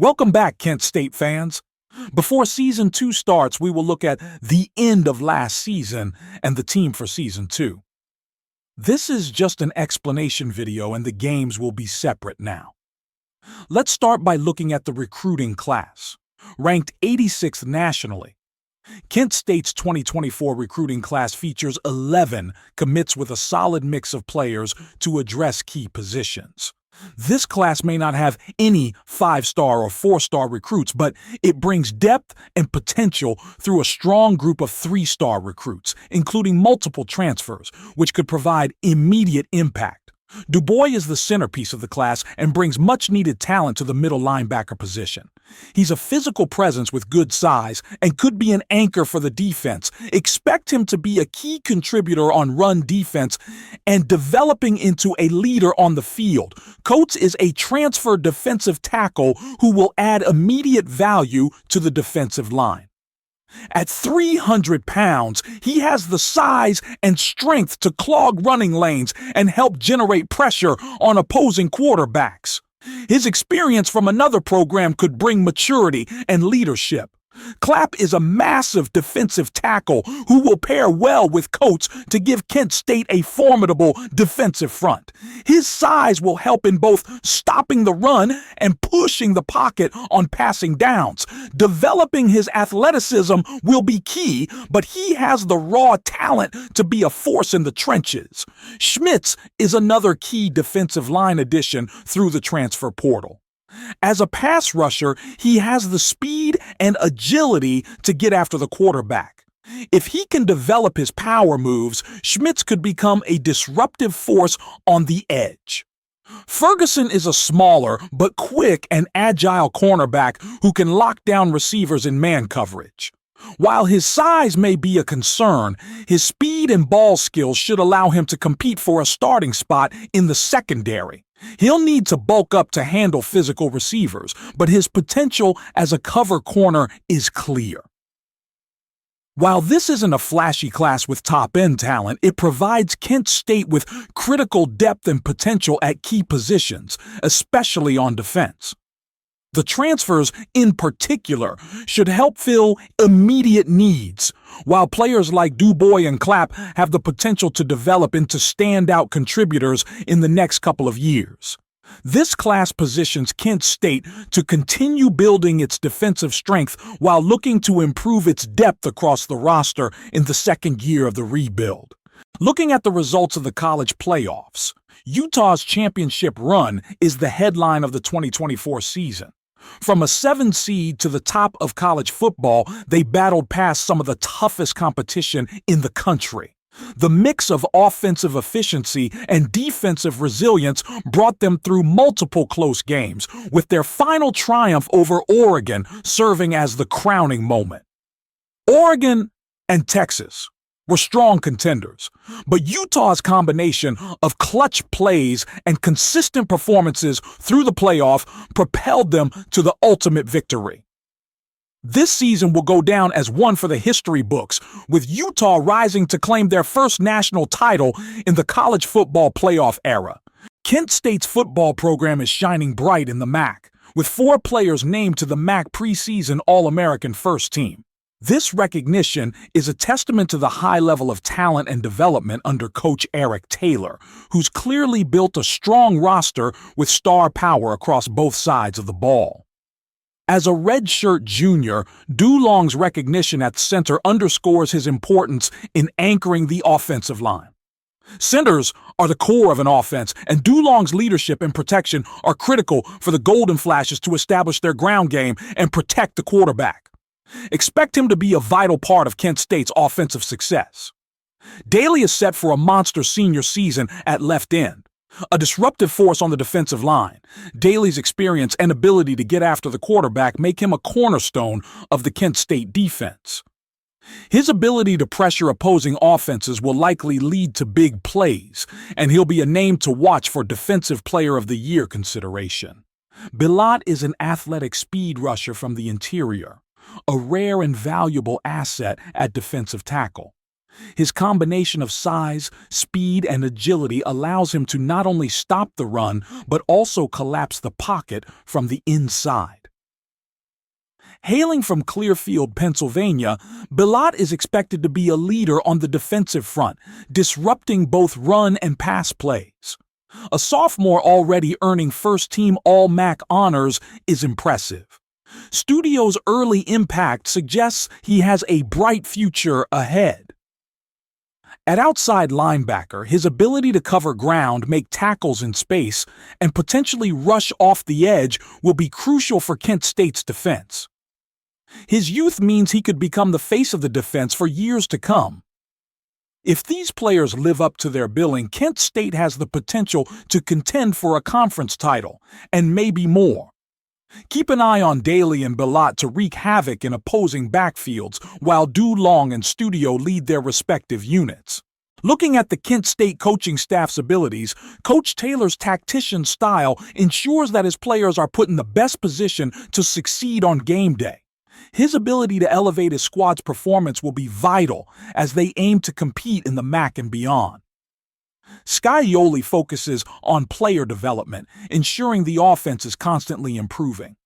Welcome back, Kent State fans. Before Season 2 starts, we will look at the end of last season and the team for Season 2. This is just an explanation video and the games will be separate now. Let's start by looking at the recruiting class. Ranked 86th nationally, Kent State's 2024 recruiting class features 11 commits with a solid mix of players to address key positions. This class may not have any 5-star or 4-star recruits, but it brings depth and potential through a strong group of 3-star recruits, including multiple transfers, which could provide immediate impact. Dubois is the centerpiece of the class and brings much-needed talent to the middle linebacker position. He's a physical presence with good size and could be an anchor for the defense. Expect him to be a key contributor on run defense and developing into a leader on the field. Coates is a transfer defensive tackle who will add immediate value to the defensive line. At 300 pounds, he has the size and strength to clog running lanes and help generate pressure on opposing quarterbacks. His experience from another program could bring maturity and leadership. Clapp is a massive defensive tackle who will pair well with Coates to give Kent State a formidable defensive front. His size will help in both stopping the run and pushing the pocket on passing downs. Developing his athleticism will be key, but he has the raw talent to be a force in the trenches. Schmitz is another key defensive line addition through the transfer portal. As a pass rusher, he has the speed and agility to get after the quarterback. If he can develop his power moves, Schmitz could become a disruptive force on the edge. Ferguson is a smaller but quick and agile cornerback who can lock down receivers in man coverage. While his size may be a concern, his speed and ball skills should allow him to compete for a starting spot in the secondary. He'll need to bulk up to handle physical receivers, but his potential as a cover corner is clear. While this isn't a flashy class with top-end talent, it provides Kent State with critical depth and potential at key positions, especially on defense. The transfers, in particular, should help fill immediate needs, while players like Dubois and Clapp have the potential to develop into standout contributors in the next couple of years. This class positions Kent State to continue building its defensive strength while looking to improve its depth across the roster in the second year of the rebuild. Looking at the results of the college playoffs, Utah's championship run is the headline of the 2024 season. From a 7 seed to the top of college football, they battled past some of the toughest competition in the country. The mix of offensive efficiency and defensive resilience brought them through multiple close games, with their final triumph over Oregon serving as the crowning moment. Oregon and Texas were strong contenders, but Utah's combination of clutch plays and consistent performances through the playoff propelled them to the ultimate victory. This season will go down as one for the history books, with Utah rising to claim their first national title in the college football playoff era. Kent State's football program is shining bright in the MAC, with 4 players named to the MAC preseason All-American first team. This recognition is a testament to the high level of talent and development under Coach Eric Taylor, who's clearly built a strong roster with star power across both sides of the ball. As a redshirt junior, Dulong's recognition at center underscores his importance in anchoring the offensive line. Centers are the core of an offense, and Dulong's leadership and protection are critical for the Golden Flashes to establish their ground game and protect the quarterback. Expect him to be a vital part of Kent State's offensive success. Daly is set for a monster senior season at left end, a disruptive force on the defensive line. Daly's experience and ability to get after the quarterback make him a cornerstone of the Kent State defense. His ability to pressure opposing offenses will likely lead to big plays, and he'll be a name to watch for Defensive Player of the Year consideration. Bilott is an athletic speed rusher from the interior, a rare and valuable asset at defensive tackle. His combination of size, speed, and agility allows him to not only stop the run, but also collapse the pocket from the inside. Hailing from Clearfield, Pennsylvania, Bilott is expected to be a leader on the defensive front, disrupting both run and pass plays. A sophomore already earning first-team All-MAC honors is impressive. Studio's early impact suggests he has a bright future ahead. At outside linebacker, his ability to cover ground, make tackles in space, and potentially rush off the edge will be crucial for Kent State's defense. His youth means he could become the face of the defense for years to come. If these players live up to their billing, Kent State has the potential to contend for a conference title, and maybe more. Keep an eye on Daly and Bilott to wreak havoc in opposing backfields, while Dulong and Studio lead their respective units. Looking at the Kent State coaching staff's abilities, Coach Taylor's tactician style ensures that his players are put in the best position to succeed on game day. His ability to elevate his squad's performance will be vital as they aim to compete in the MAC and beyond. Scioli focuses on player development, ensuring the offense is constantly improving.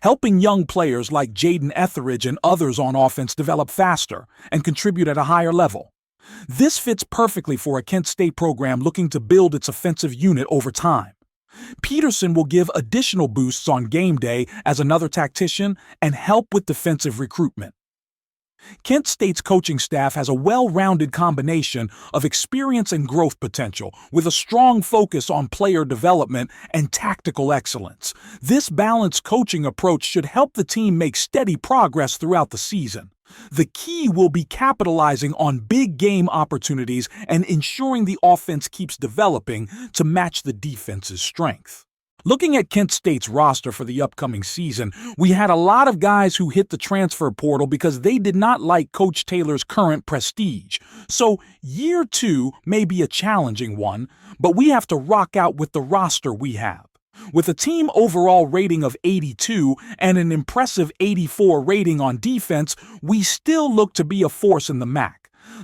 Helping young players like Jaden Etheridge and others on offense develop faster and contribute at a higher level. This fits perfectly for a Kent State program looking to build its offensive unit over time. Peterson will give additional boosts on game day as another tactician and help with defensive recruitment. Kent State's coaching staff has a well-rounded combination of experience and growth potential, with a strong focus on player development and tactical excellence. This balanced coaching approach should help the team make steady progress throughout the season. The key will be capitalizing on big game opportunities and ensuring the offense keeps developing to match the defense's strength. Looking at Kent State's roster for the upcoming season, we had a lot of guys who hit the transfer portal because they did not like Coach Taylor's current prestige. So, year 2 may be a challenging one, but we have to rock out with the roster we have. With a team overall rating of 82 and an impressive 84 rating on defense, we still look to be a force in the MAC.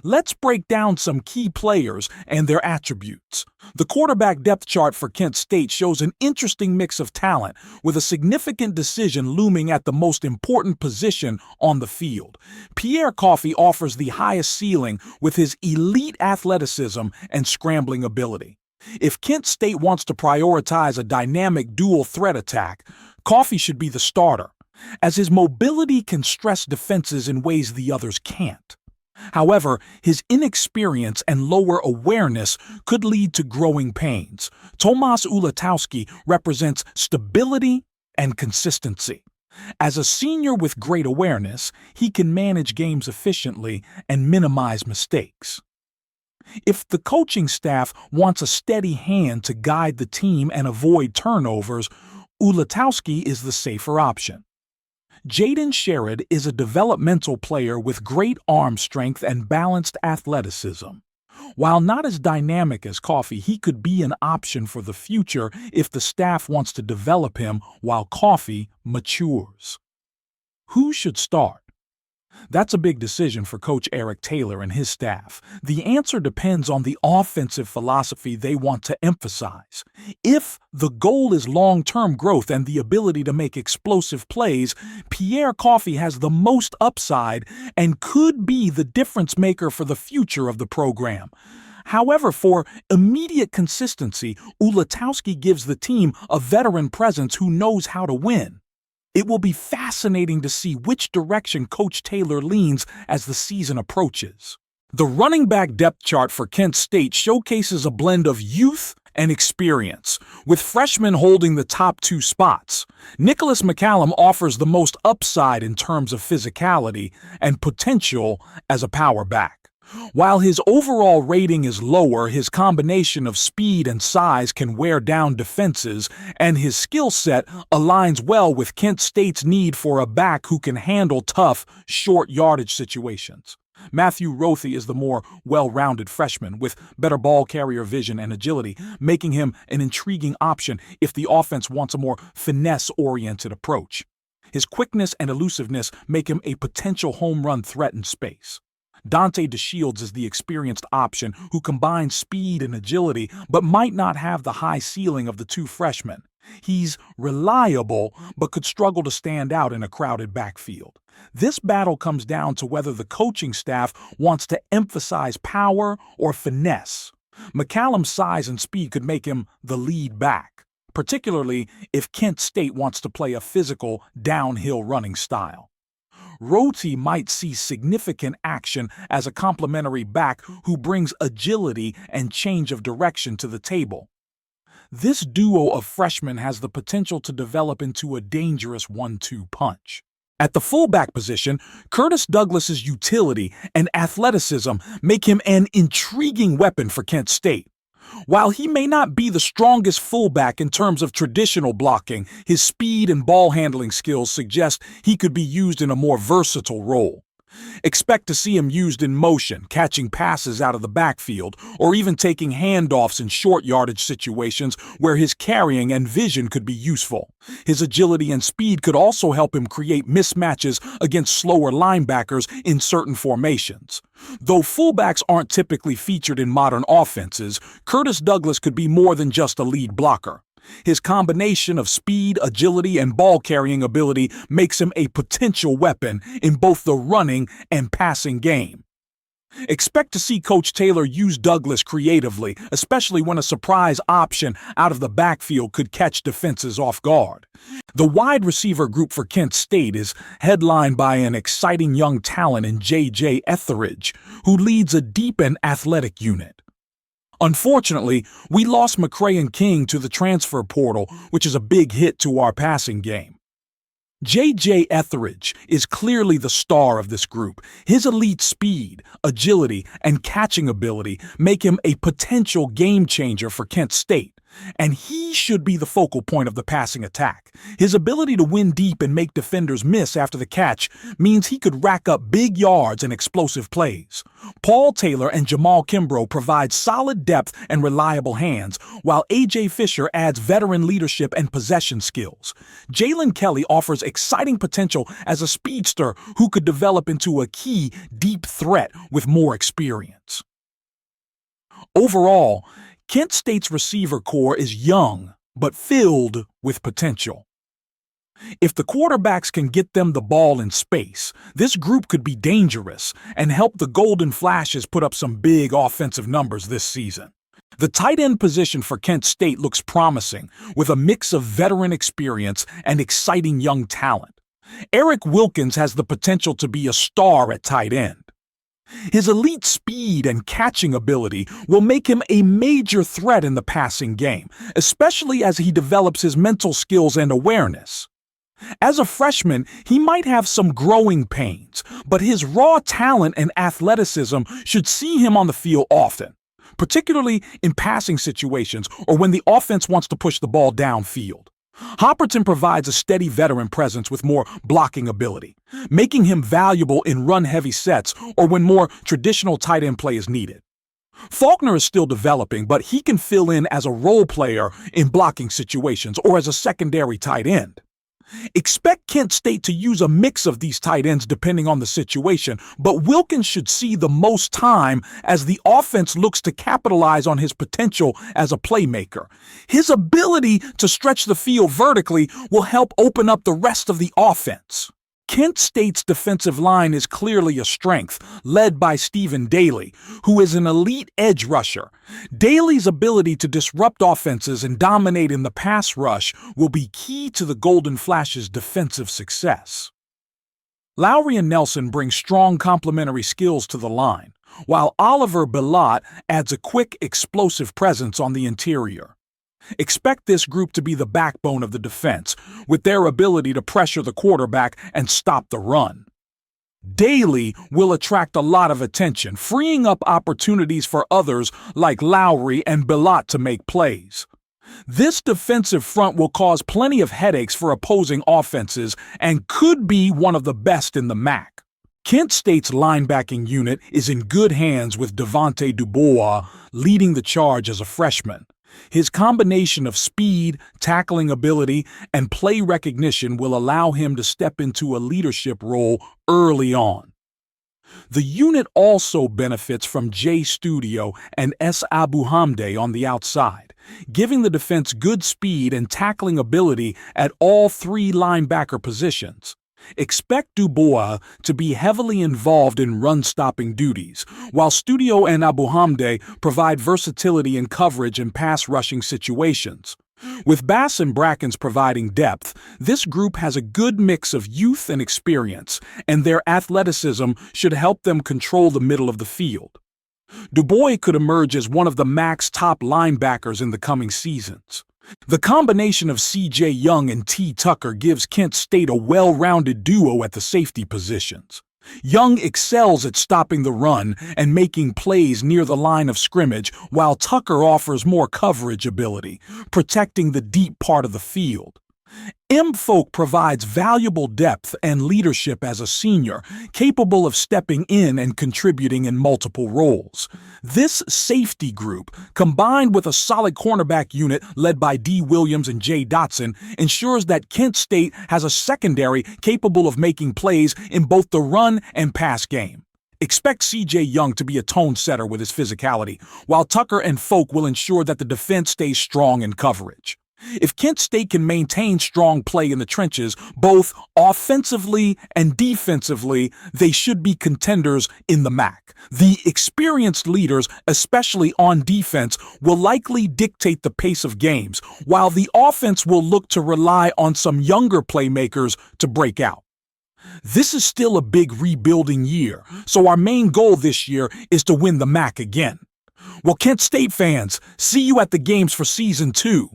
Let's break down some key players and their attributes. The quarterback depth chart for Kent State shows an interesting mix of talent, with a significant decision looming at the most important position on the field. Pierre Coffey offers the highest ceiling with his elite athleticism and scrambling ability. If Kent State wants to prioritize a dynamic dual threat attack, Coffey should be the starter, as his mobility can stress defenses in ways the others can't. However, his inexperience and lower awareness could lead to growing pains. Tomas Ulatowski represents stability and consistency. As a senior with great awareness, he can manage games efficiently and minimize mistakes. If the coaching staff wants a steady hand to guide the team and avoid turnovers, Ulatowski is the safer option. Jaden Sherrod is a developmental player with great arm strength and balanced athleticism. While not as dynamic as Coffey, he could be an option for the future if the staff wants to develop him while Coffey matures. Who should start? That's a big decision for Coach Eric Taylor and his staff. The answer depends on the offensive philosophy they want to emphasize. If the goal is long-term growth and the ability to make explosive plays, Pierre Coffey has the most upside and could be the difference maker for the future of the program. However, for immediate consistency, Ulatowski gives the team a veteran presence who knows how to win. It will be fascinating to see which direction Coach Taylor leans as the season approaches. The running back depth chart for Kent State showcases a blend of youth and experience, with freshmen holding the top 2 spots. Nicholas McCallum offers the most upside in terms of physicality and potential as a power back. While his overall rating is lower, his combination of speed and size can wear down defenses, and his skill set aligns well with Kent State's need for a back who can handle tough, short yardage situations. Matthew Rothy is the more well-rounded freshman with better ball carrier vision and agility, making him an intriguing option if the offense wants a more finesse-oriented approach. His quickness and elusiveness make him a potential home run threat in space. Dante DeShields is the experienced option who combines speed and agility but might not have the high ceiling of the 2 freshmen. He's reliable, but could struggle to stand out in a crowded backfield. This battle comes down to whether the coaching staff wants to emphasize power or finesse. McCallum's size and speed could make him the lead back, particularly if Kent State wants to play a physical, downhill running style. Roti might see significant action as a complementary back who brings agility and change of direction to the table. This duo of freshmen has the potential to develop into a dangerous 1-2 punch. At the fullback position, Curtis Douglas's utility and athleticism make him an intriguing weapon for Kent State. While he may not be the strongest fullback in terms of traditional blocking, his speed and ball handling skills suggest he could be used in a more versatile role. Expect to see him used in motion, catching passes out of the backfield, or even taking handoffs in short yardage situations where his carrying and vision could be useful. His agility and speed could also help him create mismatches against slower linebackers in certain formations. Though fullbacks aren't typically featured in modern offenses, Curtis Douglas could be more than just a lead blocker. His combination of speed, agility, and ball-carrying ability makes him a potential weapon in both the running and passing game. Expect to see Coach Taylor use Douglas creatively, especially when a surprise option out of the backfield could catch defenses off guard. The wide receiver group for Kent State is headlined by an exciting young talent in J.J. Etheridge, who leads a deep and athletic unit. Unfortunately, we lost McCray and King to the transfer portal, which is a big hit to our passing game. J.J. Etheridge is clearly the star of this group. His elite speed, agility, and catching ability make him a potential game changer for Kent State, and he should be the focal point of the passing attack. His ability to win deep and make defenders miss after the catch means he could rack up big yards and explosive plays. Paul Taylor and Jamal Kimbrough provide solid depth and reliable hands, while A.J. Fisher adds veteran leadership and possession skills. Jalen Kelly offers exciting potential as a speedster who could develop into a key, deep threat with more experience. Overall, Kent State's receiver core is young, but filled with potential. If the quarterbacks can get them the ball in space, this group could be dangerous and help the Golden Flashes put up some big offensive numbers this season. The tight end position for Kent State looks promising, with a mix of veteran experience and exciting young talent. Eric Wilkins has the potential to be a star at tight end. His elite speed and catching ability will make him a major threat in the passing game, especially as he develops his mental skills and awareness. As a freshman, he might have some growing pains, but his raw talent and athleticism should see him on the field often, particularly in passing situations or when the offense wants to push the ball downfield. Hopperton provides a steady veteran presence with more blocking ability, making him valuable in run-heavy sets or when more traditional tight end play is needed. Faulkner is still developing, but he can fill in as a role player in blocking situations or as a secondary tight end. Expect Kent State to use a mix of these tight ends depending on the situation, but Wilkins should see the most time as the offense looks to capitalize on his potential as a playmaker. His ability to stretch the field vertically will help open up the rest of the offense. Kent State's defensive line is clearly a strength, led by Stephen Daly, who is an elite edge rusher. Daly's ability to disrupt offenses and dominate in the pass rush will be key to the Golden Flash's defensive success. Lowry and Nelson bring strong complementary skills to the line, while Oliver Bilott adds a quick, explosive presence on the interior. Expect this group to be the backbone of the defense, with their ability to pressure the quarterback and stop the run. Daly will attract a lot of attention, freeing up opportunities for others like Lowry and Bilott to make plays. This defensive front will cause plenty of headaches for opposing offenses and could be one of the best in the MAC. Kent State's linebacking unit is in good hands with Devontae Dubois leading the charge as a freshman. His combination of speed, tackling ability, and play recognition will allow him to step into a leadership role early on. The unit also benefits from Jay Studio and S. Abuhamde on the outside. giving the defense good speed and tackling ability at all three linebacker positions. Expect Dubois to be heavily involved in run-stopping duties, while Studio and Abuhamde provide versatility in coverage and pass-rushing situations. With Bass and Brackens providing depth, this group has a good mix of youth and experience, and their athleticism should help them control the middle of the field. Dubois could emerge as one of the MAC's top linebackers in the coming seasons. The combination of C.J. Young and T. Tucker gives Kent State a well-rounded duo at the safety positions. Young excels at stopping the run and making plays near the line of scrimmage, while Tucker offers more coverage ability, protecting the deep part of the field. M-Folk provides valuable depth and leadership as a senior, capable of stepping in and contributing in multiple roles. This safety group, combined with a solid cornerback unit led by D. Williams and J. Dotson, ensures that Kent State has a secondary capable of making plays in both the run and pass game. Expect C.J. Young to be a tone setter with his physicality, while Tucker and Folk will ensure that the defense stays strong in coverage. If Kent State can maintain strong play in the trenches, both offensively and defensively, they should be contenders in the MAC. The experienced leaders, especially on defense, will likely dictate the pace of games, while the offense will look to rely on some younger playmakers to break out. This is still a big rebuilding year, so our main goal this year is to win the MAC again. Well, Kent State fans, see you at the games for Season 2.